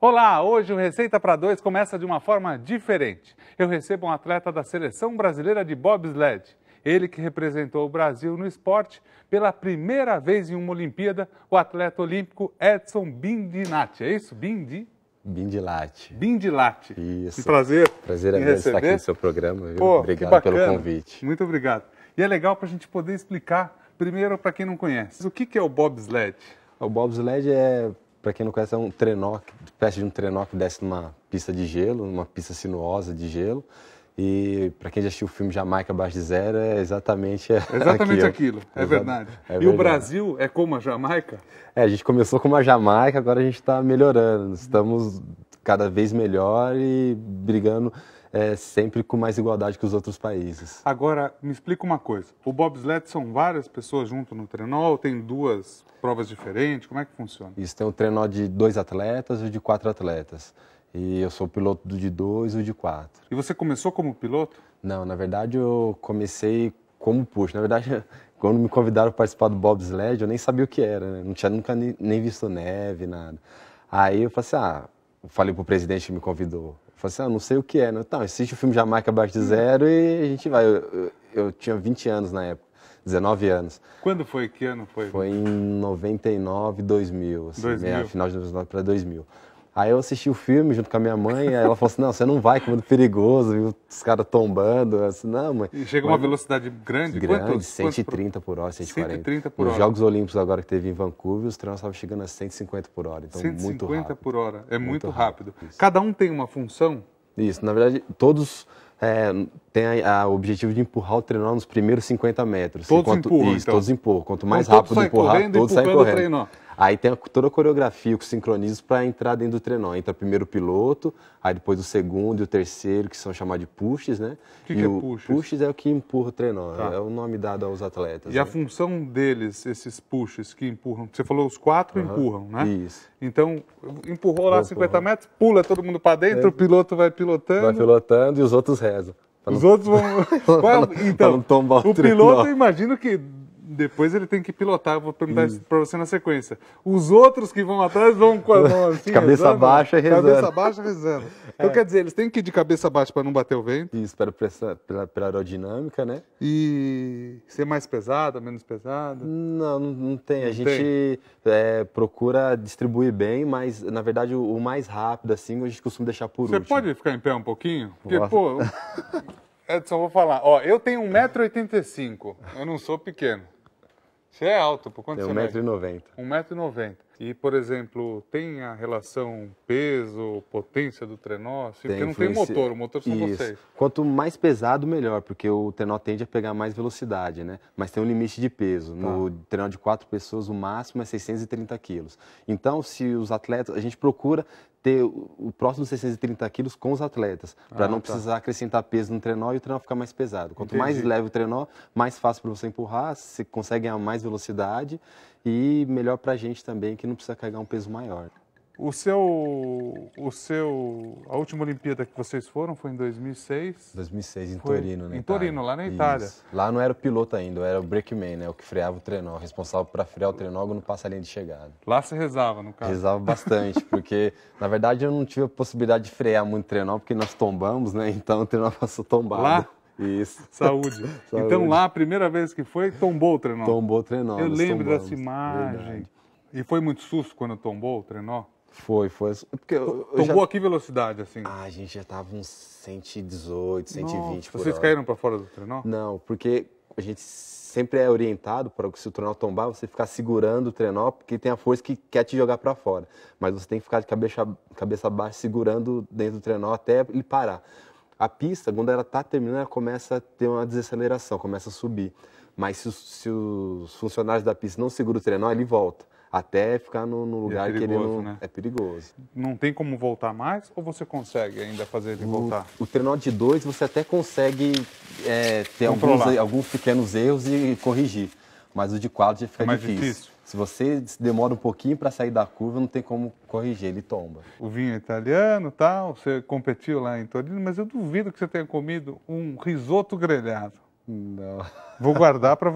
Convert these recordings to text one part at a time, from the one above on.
Olá, hoje o Receita para Dois começa de uma forma diferente. Eu recebo um atleta da Seleção Brasileira de Bobsled. Ele que representou o Brasil no esporte pela primeira vez em uma Olimpíada, o atleta olímpico Edson Bindinatti. É isso? Bindilatti. Bindilatti. Isso. Um prazer. Prazer é meu estar aqui no seu programa, viu? Pô, obrigado pelo convite. Muito obrigado. E é legal para a gente poder explicar, primeiro para quem não conhece, o que é o bobsled? O bobsled é, para quem não conhece, é um trenó, espécie de um trenó que desce numa pista de gelo, numa pista sinuosa de gelo. E para quem já assistiu o filme Jamaica Abaixo de Zero, é exatamente aquilo. É verdade. É e verdade. O Brasil é como a Jamaica? A gente começou com uma Jamaica, agora a gente está melhorando. Estamos cada vez melhor e brigando sempre com mais igualdade que os outros países. Agora, me explica uma coisa. O bobsled são várias pessoas junto no trenó ou tem duas provas diferentes? Como é que funciona? Isso, tem um trenó de 2 atletas e de 4 atletas. E eu sou o piloto do de 2 e o de 4. E você começou como piloto? Não, na verdade eu comecei como push. Na verdade, quando me convidaram para participar do bobsled, eu nem sabia o que era, né? Não tinha nunca nem visto neve, nada. Aí eu falei assim, eu falei pro presidente que me convidou. Eu falei assim, não sei o que é, né? Então, assiste o filme Jamaica Abaixo de Zero e a gente vai. Eu tinha 20 anos na época, 19 anos. Quando foi? Que ano foi? Foi em 99, 2000, assim, 2000. Final de 99 para 2000. Aí eu assisti o filme junto com a minha mãe, aí ela falou assim, não, você não vai, que é muito perigoso, viu? Os caras tombando. Eu disse, não, mãe. E chega uma velocidade grande? Grande, 130 por hora, 140. 130 por hora. Nos Jogos Olímpicos agora que teve em Vancouver, os treinos estavam chegando a 150 por hora, então 150 muito rápido. por hora, é muito rápido. Isso. Cada um tem uma função? Isso, na verdade, todos têm o objetivo de empurrar o trenó nos primeiros 50 metros. Todos empurram, Isso, então. Todos empurram. Quanto mais Então, rápido empurrar, todos saem correndo. Aí tem toda a coreografia, os sincronismos para entrar dentro do trenó. Entra primeiro o piloto, aí depois o segundo e o terceiro, que são chamados de pushes, né? O que é pushes? Pushes é o que empurra o trenó, Tá. é o nome dado aos atletas. E a função deles, esses pushes que empurram, você falou os 4 empurram, né? Isso. Então, empurrou lá 50 metros, pula todo mundo para dentro, o piloto vai pilotando. Vai pilotando e os outros rezam. Os outros vão... Então, não tombar o piloto, eu imagino que depois ele tem que pilotar, eu vou perguntar isso para você na sequência. Os outros que vão atrás vão com a mão assim, cabeça rezando, baixa e rezando. Cabeça baixa rezando. Então quer dizer, eles têm que ir de cabeça baixa para não bater o vento. Isso, pela aerodinâmica, né? E ser mais pesado, menos pesado? Não tem. A gente procura distribuir bem, mas na verdade o mais rápido assim a gente costuma deixar por último. Você pode ficar em pé um pouquinho? Porque, pô, Edson, vou falar. Ó, eu tenho 1,85 m, eu não sou pequeno. Você é alto, por quanto você mede? 1,90 m. 1,90 m. E, por exemplo, tem a relação peso, potência do trenó? Assim, porque não tem motor, o motor são vocês. Quanto mais pesado, melhor, porque o trenó tende a pegar mais velocidade, né? Mas tem um limite de peso. No trenó de 4 pessoas, o máximo é 630 quilos. Então, se os atletas, a gente procura ter o próximo 630 quilos com os atletas, para não precisar acrescentar peso no trenó e o trenó ficar mais pesado. Quanto mais leve o trenó, mais fácil para você empurrar, você consegue ganhar mais velocidade e melhor para a gente também, que não precisa carregar um peso maior. A última Olimpíada que vocês foram foi em 2006? 2006, em Torino, né? Em Torino, lá na Itália. Isso. Lá não era o piloto ainda, era o brakeman, né? O que freava o trenó, responsável para frear o trenó no passo a linha de chegada. Lá você rezava, no caso? Rezava bastante, porque na verdade eu não tive a possibilidade de frear muito o trenó, porque nós tombamos, né? Então o trenó passou tombado. Lá? Isso. Saúde. Então lá, a primeira vez que foi, tombou o trenó? Tombou o trenó. Eu lembro dessa imagem. Verdade. E foi muito susto quando tombou o trenó? Foi. Porque tombou a que velocidade, assim? A gente já tava uns 118, 120 por hora. Vocês caíram para fora do trenó? Não, porque a gente sempre é orientado para que se o trenó tombar, você ficar segurando o trenó, porque tem a força que quer te jogar para fora. Mas você tem que ficar de cabeça baixa, segurando dentro do trenó até ele parar. A pista, quando ela está terminando, ela começa a ter uma desaceleração, começa a subir. Mas se os funcionários da pista não seguram o trenó, ele volta. Até ficar no lugar que ele não... Né? É perigoso. Não tem como voltar mais ou você consegue ainda fazer ele voltar? O trenó de 2 você até consegue ter alguns pequenos erros e corrigir. Mas o de 4 já fica difícil. Se você demora um pouquinho para sair da curva, não tem como corrigir, ele tomba. O vinho é italiano, tal, você competiu lá em Torino, mas eu duvido que você tenha comido um risoto grelhado. Não. Vou guardar para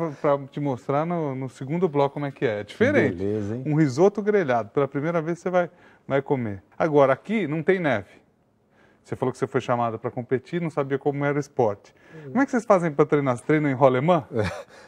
te mostrar no segundo bloco como é que é. É diferente. Beleza, hein? Um risoto grelhado. Pela primeira vez você vai vai comer. Agora, aqui não tem neve. Você falou que você foi chamada para competir, não sabia como era o esporte. Como é que vocês fazem para treinar? Vocês treinam em rolemã?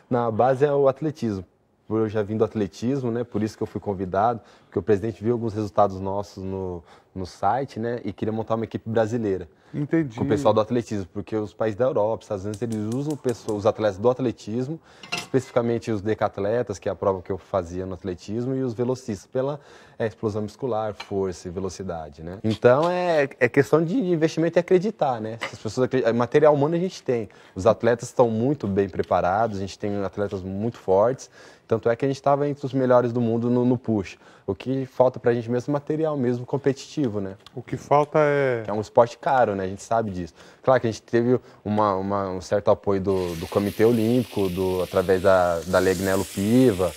Na base é o atletismo. Eu já vim do atletismo, né? Por isso que eu fui convidado, porque o presidente viu alguns resultados nossos no site, né? E queria montar uma equipe brasileira. Entendi. Com o pessoal do atletismo, porque os países da Europa, Estados Unidos, eles usam os atletas do atletismo, especificamente os decatletas, que é a prova que eu fazia no atletismo, e os velocistas, pela explosão muscular, força e velocidade, né? Então, é questão de investimento e acreditar, né? Se as pessoas material humano a gente tem. Os atletas estão muito bem preparados, a gente tem atletas muito fortes, tanto é que a gente estava entre os melhores do mundo no push. O que falta pra gente mesmo é material mesmo competitivo, né? O que falta é... É um esporte caro, né? A gente sabe disso. Claro que a gente teve um certo apoio do Comitê Olímpico, através da Lei Agnello Piva,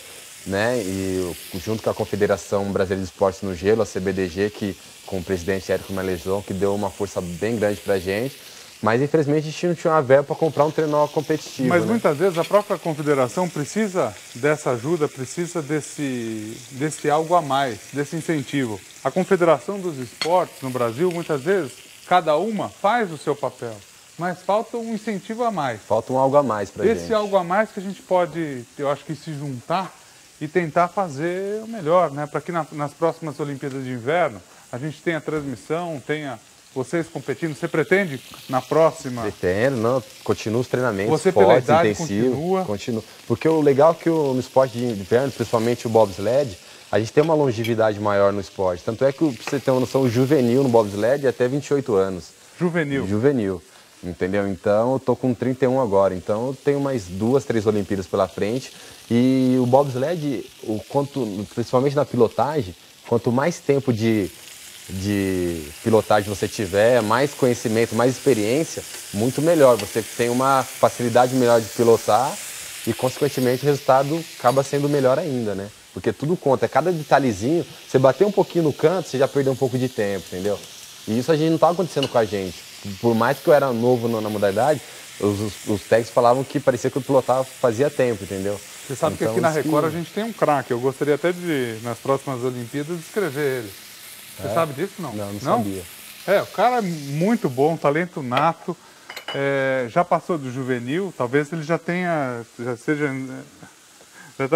né? E junto com a Confederação Brasileira de Esportes no Gelo, a CBDG, com o presidente Érico Malezon, que deu uma força bem grande pra gente. Mas, infelizmente, a gente não tinha uma verba para comprar um trenó competitivo. Mas né? muitas vezes a própria confederação precisa dessa ajuda, precisa desse algo a mais, desse incentivo. A Confederação dos Esportes no Brasil, muitas vezes, cada uma faz o seu papel, mas falta um incentivo a mais. Falta um algo a mais para gente. Esse algo a mais que a gente pode, eu acho que se juntar e tentar fazer o melhor, né? Para que nas próximas Olimpíadas de Inverno a gente tenha transmissão, tenha... Vocês competindo, você pretende na próxima? Pretendo, não, continua os treinamentos você fortes, pela idade, intensivos. Continua. Porque o legal é que no esporte de inverno, principalmente o bobsled, a gente tem uma longevidade maior no esporte. Tanto é que, pra você ter uma noção, o juvenil no bobsled é até 28 anos. Juvenil? Juvenil, entendeu? Então, eu tô com 31 agora, então eu tenho mais 2, 3 Olimpíadas pela frente. E o bobsled, principalmente na pilotagem, quanto mais tempo de pilotagem você tiver, mais conhecimento, mais experiência, muito melhor. Você tem uma facilidade melhor de pilotar e, consequentemente, o resultado acaba sendo melhor ainda, né? Porque tudo conta, cada detalhezinho, você bater um pouquinho no canto, você já perdeu um pouco de tempo, entendeu? E isso a gente não estava acontecendo com a gente. Por mais que eu era novo na modalidade, os técnicos falavam que parecia que eu pilotava fazia tempo, entendeu? Você sabe então, que aqui na Record a gente tem um craque. Eu gostaria até de, nas próximas Olimpíadas, descrever ele. Você sabe disso, não? Não sabia. O cara é muito bom, talento nato, já passou do juvenil, talvez ele já está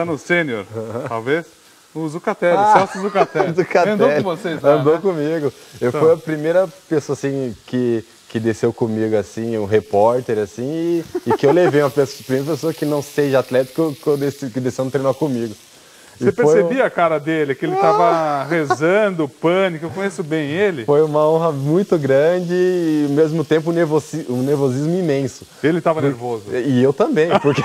no sênior, talvez. O Zucatelli, Celso Zucatelli. Andou com vocês lá, Andou né? comigo. Eu fui a primeira pessoa assim, que desceu comigo, assim, um repórter, assim, e que eu levei primeira pessoa que não seja atleta que desceu no treinar comigo. Você percebia a cara dele, que ele estava rezando, pânico, eu conheço bem ele. Foi uma honra muito grande e, ao mesmo tempo, um nervosismo imenso. Ele estava nervoso. E eu também, porque...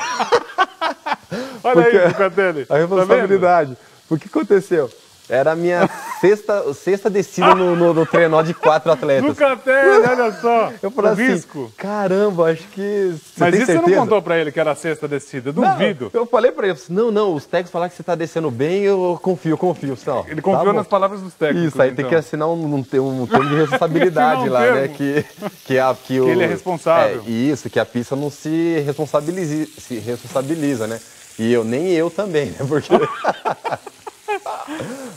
Olha aí, Zucatelli. A responsabilidade. Tá, o que aconteceu? Era a minha sexta descida no trenó de 4 atletas. Zucatelli, olha só. Eu falei assim, risco. Caramba, acho que... Mas isso você não contou pra ele que era a sexta descida? Eu duvido. Não, eu falei pra ele, não, os técnicos falaram que você tá descendo bem, eu confio. Ó, ele confiou nas palavras dos técnicos. Isso, aí então. tem que assinar um termo de responsabilidade lá, né? Que ele é responsável. Isso, que a pista não se responsabiliza, né? E nem eu também, né? Porque...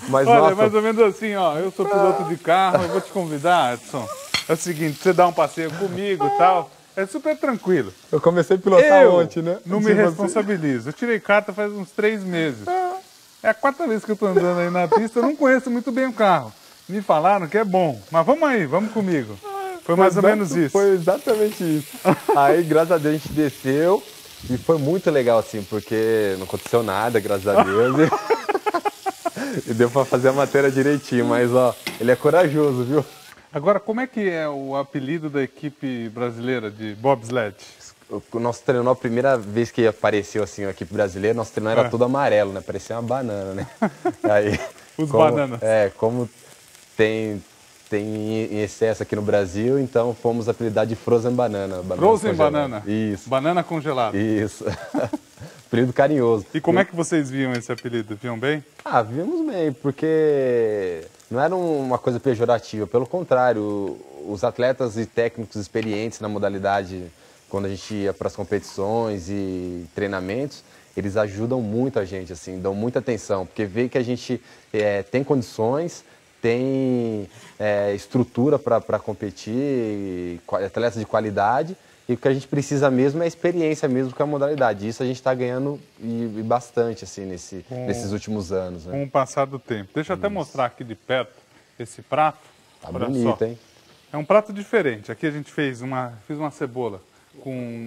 Mas, olha, nossa... mais ou menos assim, ó, eu sou piloto de carro, eu vou te convidar, Edson. É o seguinte, você dá um passeio comigo e tal, é super tranquilo. Eu comecei a pilotar ontem, né? Não me responsabilizo. Eu tirei carta faz uns 3 meses. É a 4ª vez que eu tô andando aí na pista, eu não conheço muito bem o carro. Me falaram que é bom, mas vamos aí, vamos comigo. Foi mais ou menos isso. Foi exatamente isso. Aí, graças a Deus, a gente desceu e foi muito legal, assim, porque não aconteceu nada, graças a Deus. E deu pra fazer a matéria direitinho, mas ó, ele é corajoso, viu? Agora, como é que é o apelido da equipe brasileira de bobsled? O nosso trenó, a primeira vez que apareceu assim a equipe brasileira, nosso trenó era todo amarelo, né? Parecia uma banana, né? Aí, bananas. Como tem em excesso aqui no Brasil, então fomos apelidados de Frozen Banana. Frozen Banana? Isso. Banana congelada. Isso. Apelido carinhoso. E como é que vocês viam esse apelido? Viam bem? Vimos bem, porque não era uma coisa pejorativa, pelo contrário, os atletas e técnicos experientes na modalidade, quando a gente ia para as competições e treinamentos, eles ajudam muito a gente, assim, dão muita atenção, porque vê que a gente tem condições, tem estrutura para competir, atletas de qualidade, e o que a gente precisa mesmo é experiência mesmo com a modalidade. Isso a gente está ganhando e bastante assim, nesses últimos anos. Né? Com o passar do tempo. Deixa eu até mostrar aqui de perto esse prato. Tá Olha bonito, só. hein? É um prato diferente. Aqui a gente fiz uma cebola.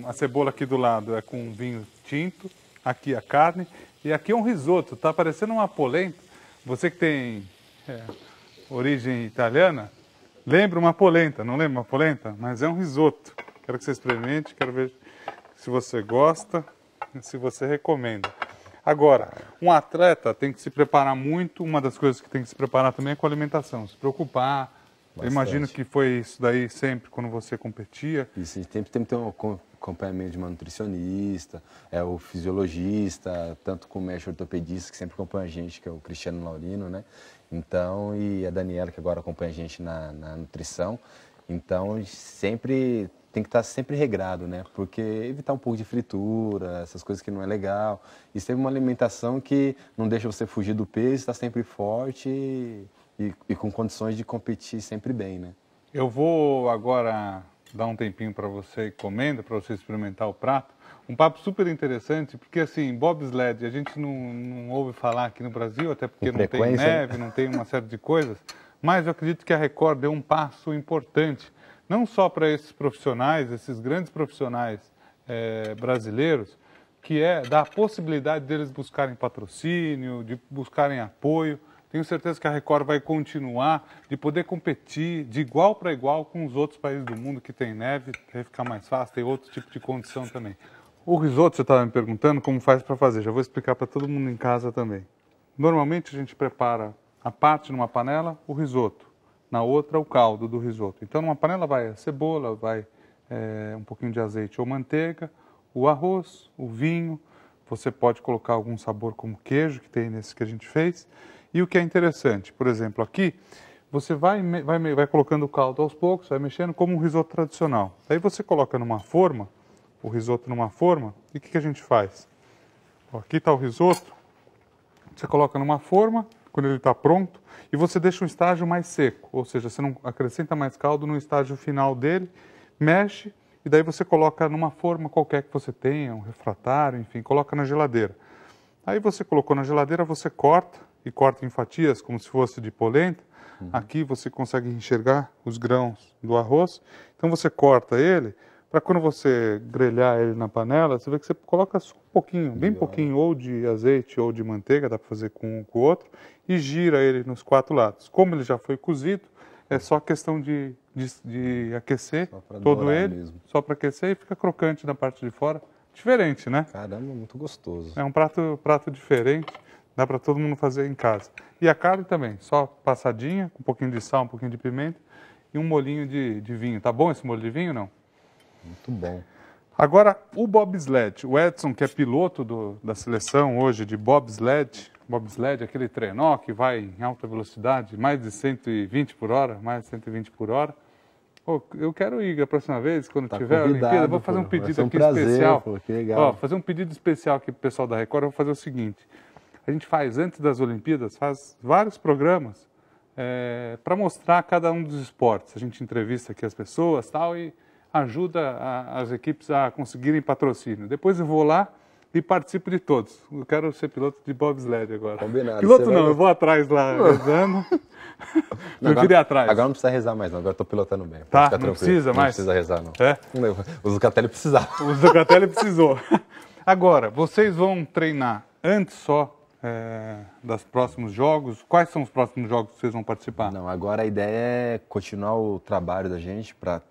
A cebola aqui do lado é com vinho tinto, aqui a carne, e aqui é um risoto. Tá parecendo uma polenta. Você que tem origem italiana, lembra uma polenta, não lembra uma polenta? Mas é um risoto. Quero que você experimente, quero ver se você gosta e se você recomenda. Agora, um atleta tem que se preparar muito. Uma das coisas que tem que se preparar também é com a alimentação. Se preocupar. Eu imagino que foi isso daí sempre quando você competia. Isso, a gente tem que ter um acompanhamento de uma nutricionista, o fisiologista, tanto com o médico ortopedista, que sempre acompanha a gente, que é o Cristiano Laurino, né? Então, e a Daniela, que agora acompanha a gente na nutrição. Então, a gente sempre tem que estar sempre regrado, né? Porque evitar um pouco de fritura, essas coisas que não é legal. E sempre uma alimentação que não deixa você fugir do peso, está sempre forte e com condições de competir sempre bem, né? Eu vou agora dar um tempinho para você comendo, para você experimentar o prato. Um papo super interessante, porque assim, bobsled, a gente não ouve falar aqui no Brasil, até porque não tem neve, não tem uma série de coisas. Mas eu acredito que a Record deu um passo importante, não só para esses profissionais, esses grandes profissionais brasileiros, que é dar a possibilidade deles buscarem patrocínio, de buscarem apoio. Tenho certeza que a Record vai continuar de poder competir de igual para igual com os outros países do mundo que tem neve, vai ficar mais fácil, tem outro tipo de condição também. O risoto, você estava me perguntando como faz para fazer, já vou explicar para todo mundo em casa também. Normalmente a gente prepara a parte numa panela, o risoto, na outra o caldo do risoto. Então numa panela vai a cebola, vai um pouquinho de azeite ou manteiga, o arroz, o vinho, você pode colocar algum sabor como queijo, que tem nesse que a gente fez. E o que é interessante, por exemplo, aqui, você vai colocando o caldo aos poucos, vai mexendo como um risoto tradicional. Aí você coloca numa forma, o risoto numa forma, e o que a gente faz? Aqui está o risoto, você coloca numa forma, quando ele está pronto, e você deixa um estágio mais seco, ou seja, você não acrescenta mais caldo no estágio final dele, mexe, e daí você coloca numa forma qualquer que você tenha, um refratário, enfim, coloca na geladeira. Aí você colocou na geladeira, você corta, e corta em fatias como se fosse de polenta. Aqui você consegue enxergar os grãos do arroz. Então você corta ele, para quando você grelhar ele na panela, você vê que você coloca só um pouquinho, bem pouquinho, ou de azeite ou de manteiga, dá para fazer com o outro, e gira ele nos 4 lados. Como ele já foi cozido, é só questão de aquecer todo ele, mesmo. Só para aquecer e fica crocante na parte de fora. Diferente, né? Caramba, muito gostoso. É um prato diferente. Dá para todo mundo fazer em casa. E a carne também, só passadinha, com um pouquinho de sal, um pouquinho de pimenta e um molhinho de vinho. Tá bom esse molho de vinho, não? Muito bom. Agora, o bobsled. O Edson, que é piloto da seleção hoje de bobsled, aquele trenó que vai em alta velocidade, mais de 120 por hora, eu quero ir a próxima vez, quando tiver a Olimpíada, vou fazer um pedido aqui especial. Pô, que legal. Fazer um pedido especial aqui pro pessoal da Record, eu vou fazer o seguinte. A gente faz, antes das Olimpíadas, faz vários programas para mostrar cada um dos esportes. A gente entrevista aqui as pessoas e ajuda as equipes a conseguirem patrocínio. Depois eu vou lá e participo de todos. Eu quero ser piloto de bobsled agora. Combinado. Piloto não, eu vou atrás lá rezando. Eu queria atrás. Agora não precisa rezar mais, não. Agora eu tô pilotando bem. Tá, não precisa mais? Não precisa rezar, não. É? O Zucatelli precisava. O Zucatelli precisou. Agora, vocês vão treinar antes só dos próximos jogos? Quais são os próximos jogos que vocês vão participar? Não, agora a ideia é continuar o trabalho da gente para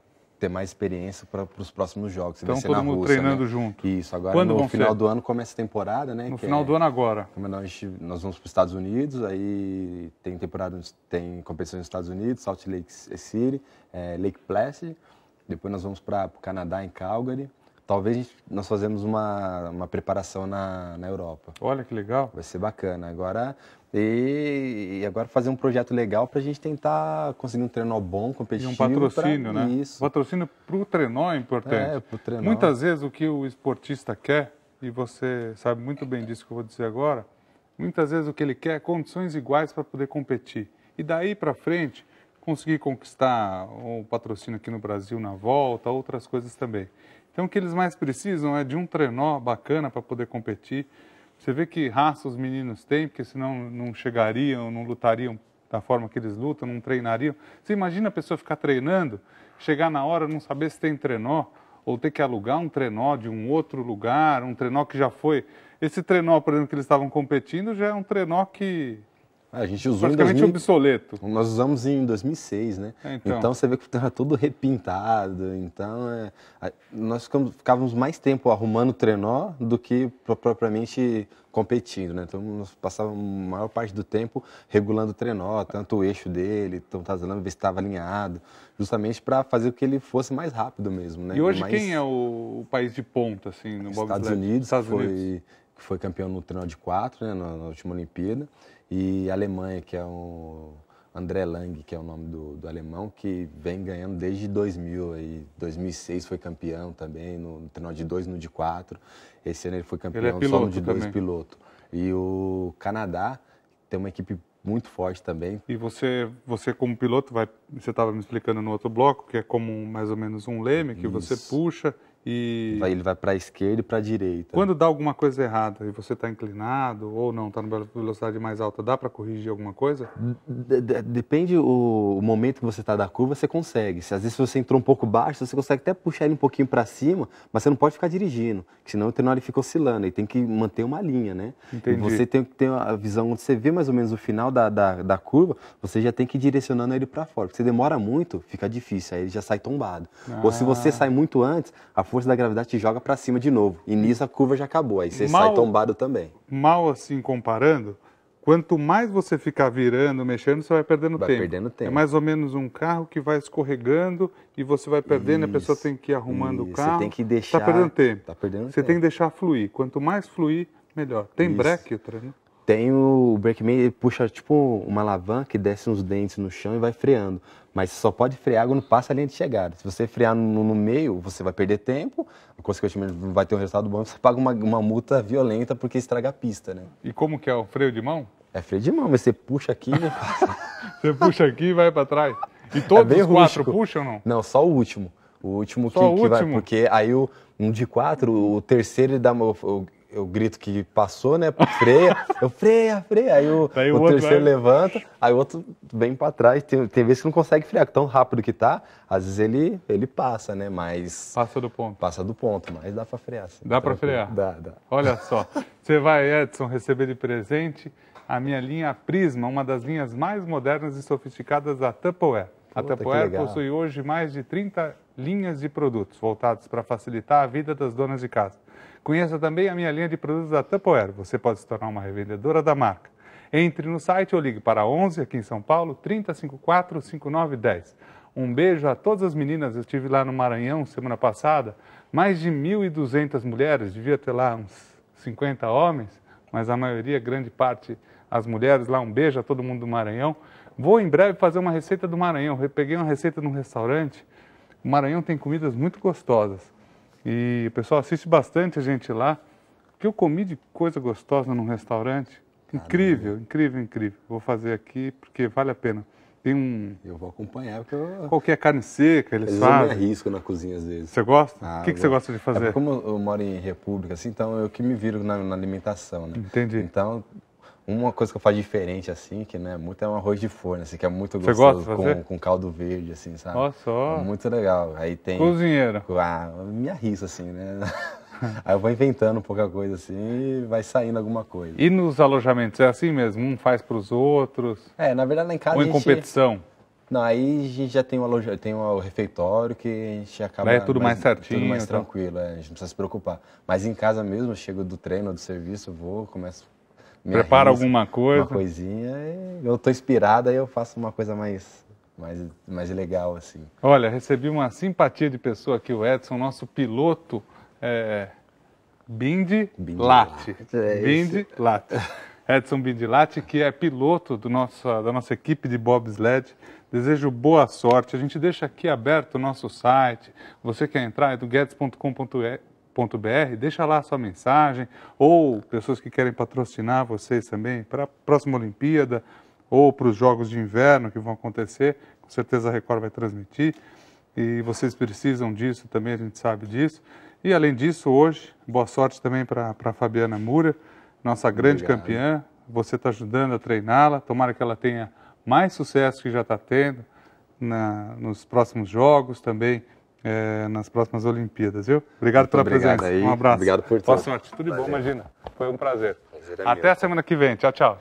ter mais experiência para os próximos jogos. Então todo mundo Rússia, treinando né? junto. Isso, agora Quando no final do ano começa a temporada, né? No final do ano agora. Nós vamos para os Estados Unidos, aí tem competições nos Estados Unidos, Salt Lake City, Lake Placid, depois nós vamos para o Canadá, em Calgary. Talvez nós fazemos uma preparação na Europa. Olha que legal. Vai ser bacana. Agora fazer um projeto legal para a gente tentar conseguir um trenó bom, competitivo. E um patrocínio, né? Isso. O patrocínio para o trenó é importante. Pro trenó. Muitas vezes o que o esportista quer, e você sabe muito bem disso que eu vou dizer agora, muitas vezes o que ele quer é condições iguais para poder competir. e daí para frente conseguir conquistar o patrocínio aqui no Brasil na volta, outras coisas também. Então o que eles mais precisam é de um trenó bacana para poder competir. Você vê que raça os meninos têm, porque senão não chegariam, não lutariam da forma que eles lutam, não treinariam. Você imagina a pessoa ficar treinando, chegar na hora não saber se tem trenó, ou ter que alugar um trenó de um outro lugar, um trenó que já foi... Esse trenó, por exemplo, que eles estavam competindo, já é um trenó que... A gente usou praticamente obsoleto. Nós usamos em 2006, né? Então você vê que estava tudo repintado. Então nós ficávamos mais tempo arrumando o trenó do que propriamente competindo, né? Então nós passávamos a maior parte do tempo regulando o trenó, tanto o eixo dele, ver se estava alinhado, justamente para fazer com que ele fosse mais rápido mesmo, né? E hoje quem é o país de ponta, assim, no bobsled? Estados Unidos, que foi campeão no trenó de 4, né? Na última Olimpíada. E a Alemanha, que é o André Lang, que é o nome do alemão, que vem ganhando desde 2000. Aí 2006 foi campeão também, no trenó de 2 e no de 4. Esse ano ele foi campeão só no de 2 piloto. E o Canadá tem uma equipe muito forte também. E você como piloto, você estava me explicando no outro bloco, que é como mais ou menos um leme, que você puxa e... Ele vai para a esquerda e para a direita. Quando dá alguma coisa errada e você está inclinado ou não, está numa velocidade mais alta, dá para corrigir alguma coisa? Depende o momento que você está da curva, você consegue. Às vezes se você entrou um pouco baixo, você consegue até puxar ele um pouquinho para cima, mas você não pode ficar dirigindo, senão o trenó ele fica oscilando, e tem que manter uma linha, né? Entendi. E você tem que ter a visão, onde você vê mais ou menos o final da curva, você já tem que ir direcionando ele para fora, porque se demora muito, fica difícil, aí ele já sai tombado. Ou se você sai muito antes, a força da gravidade te joga para cima de novo. E nisso a curva já acabou, aí você sai tombado também. Mal assim comparando, quanto mais você ficar virando, mexendo, você vai perdendo tempo. Perdendo tempo. É mais ou menos um carro que vai escorregando e você vai perdendo, a pessoa tem que ir arrumando o carro. Você tem que deixar... Tá perdendo tempo. Tá perdendo você tempo. tem que deixar fluir. Quanto mais fluir, melhor. Tem breque o treino? Tem o brakeman, ele puxa tipo uma alavanca que desce uns dentes no chão e vai freando. Mas você só pode frear quando passa a linha de chegada. Se você frear no meio, você vai perder tempo, consequentemente não vai ter um resultado bom, você paga uma multa violenta porque estraga a pista, né? E como que é o freio de mão? É freio de mão, mas você puxa aqui e não passa. Você puxa aqui e vai para trás. E todos os 4 puxam ou não? Não, só o último. O último que vai, porque aí um de 4, o terceiro ele dá eu grito que passou, né? Freia, freia. Aí o terceiro levanta, aí o outro vem pra trás. Tem vezes que não consegue frear, tão rápido que tá. Às vezes ele passa, né? Mas... Passa do ponto. Passa do ponto, mas dá pra frear. Sim. Dá pra frear? Dá. Olha só. Você vai, Edson, receber de presente a minha linha Prisma, uma das linhas mais modernas e sofisticadas da Tupperware. A Tupperware possui hoje mais de 30 linhas de produtos voltados para facilitar a vida das donas de casa. Conheça também a minha linha de produtos da Tupperware. Você pode se tornar uma revendedora da marca. Entre no site ou ligue para 11, aqui em São Paulo, 3054-5910. Um beijo a todas as meninas. Eu estive lá no Maranhão semana passada. Mais de 1.200 mulheres, devia ter lá uns 50 homens, mas a maioria, grande parte, as mulheres lá. Um beijo a todo mundo do Maranhão. Vou em breve fazer uma receita do Maranhão. Eu peguei uma receita num restaurante. O Maranhão tem comidas muito gostosas. E o pessoal assiste bastante a gente lá. O que eu comi de coisa gostosa num restaurante. Incrível, incrível. Vou fazer aqui porque vale a pena. Tem Eu vou acompanhar, porque qualquer carne seca, eles fazem. Eu me arrisco na cozinha às vezes. Você gosta? O que você gosta de fazer? Como eu moro em república, assim, então eu que me viro na alimentação, né? Entendi. Então, uma coisa que eu faço diferente, assim, que não é muito, é um arroz de forno, assim, que é muito gostoso. Você gosta de fazer? Com caldo verde, assim, sabe? Olha só. É muito legal. Aí tem... Cozinheiro. Eu me arrisco, assim, né? Aí eu vou inventando pouca coisa, assim, e vai saindo alguma coisa. E nos alojamentos, é assim mesmo? Um faz para os outros? Na verdade, lá em casa ou em competição? Não, aí a gente já tem o refeitório que a gente acaba... Lá é tudo mais certinho. Tudo mais tranquilo, a gente não precisa se preocupar. Mas em casa mesmo, eu chego do treino, do serviço, começo... Prepara alguma coisa. Uma coisinha, eu tô inspirado, aí eu faço uma coisa mais legal, assim. Olha, recebi uma simpatia de pessoa aqui, o Edson, nosso piloto Bindi Latte. Bindi Latte. Edson Bindi Latte, que é piloto da nossa equipe de bobsled. Desejo boa sorte. A gente deixa aqui aberto o nosso site. Você quer entrar, é do guedes.com.br, deixa lá a sua mensagem, ou pessoas que querem patrocinar vocês também para a próxima Olimpíada, ou para os Jogos de Inverno que vão acontecer. Com certeza a Record vai transmitir. E vocês precisam disso também, a gente sabe disso. E além disso, hoje, boa sorte também para a Fabiana Moura, nossa grande campeã. Você está ajudando a treiná-la. Tomara que ela tenha mais sucesso que já está tendo nos próximos Jogos, também nas próximas Olimpíadas, viu? Obrigado pela presença. Aí. Um abraço. Obrigado por tudo. Boa sorte. Tudo de bom, imagina. Foi um prazer. Até a semana que vem. Tchau, tchau.